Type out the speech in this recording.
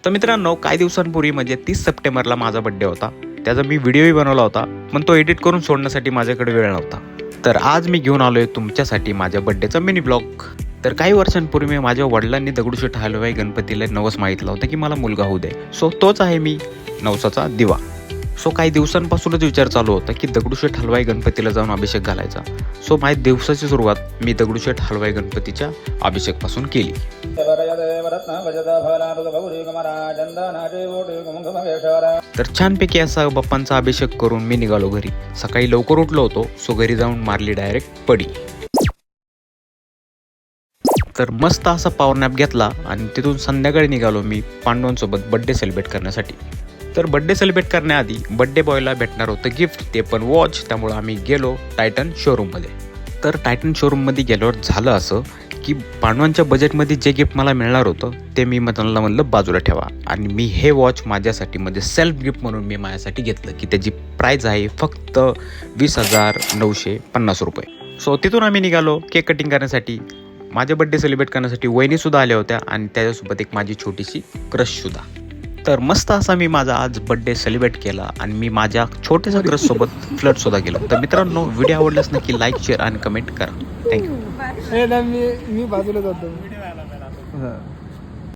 तर मित्रांनो, काही दिवसांपूर्वी म्हणजे 30 सप्टेंबरला माझा बड्डे होता. त्याचा मी व्हिडिओही बनवला होता, पण तो एडिट करून सोडण्यासाठी माझ्याकडे वेळ नव्हता. तर आज मी घेऊन आलोय तुमच्यासाठी माझ्या बड्डेचा मिनी ब्लॉग. तर काही वर्षांपूर्वी मी माझ्या वडिलांनी दगडूशेठ हलवाई गणपतीला नवस मागितला होता की मला मुलगा होऊ दे. सो तोच आहे मी नवसाचा दिवा. सो काही दिवसांपासूनच विचार चालू होता की दगडूशेठ हलवाई गणपतीला जाऊन अभिषेक घालायचा. सो माझ्या दिवसाची सुरुवात मी दगडूशेठ हलवाई गणपतीच्या अभिषेकपासून केली. तर छानपैकी असा बाप्पांचा अभिषेक करून मी निघालो घरी. सकाळी लवकर उठलो होतो, सो घरी जाऊन मारली डायरेक्ट पडी. तर मस्त असा पॉवर नॅप घेतला आणि तिथून संध्याकाळी निघालो मी पांडवांसोबत बड्डे सेलिब्रेट करण्यासाठी. तर बड्डे सेलिब्रेट करण्याआधी बड्डे बॉयला भेटणार होतं गिफ्ट, ते पण वॉच. त्यामुळं आम्ही गेलो टायटन शोरूममध्ये. तर टायटन शोरूममध्ये गेल्यावर झालं असं की पांडवांच्या बजेटमध्ये जे गिफ्ट मला मिळणार होतं ते मी त्यांना म्हणलं बाजूला ठेवा, आणि मी हे वॉच माझ्यासाठी म्हणजे सेल्फ गिफ्ट म्हणून मी माझ्यासाठी घेतलं की त्याची प्राईज आहे फक्त 20,950 रुपये. सो तिथून आम्ही निघालो केक कटिंग करण्यासाठी. माझे बड्डे सेलिब्रेट करण्यासाठी वहिनीसुद्धा आल्या होत्या आणि त्याच्यासोबत एक माझी छोटीशी क्रशसुद्धा. तर मस्त असा मी माझा आज बड्डे सेलिब्रेट केला आणि मी माझ्या छोट्याशा क्रशसोबत फ्लटसुद्धा केलो. तर मित्रांनो, व्हिडिओ आवडल्यास नक्की लाईक, शेअर आणि कमेंट करा. थँक्यू. मी बाजूला जातो.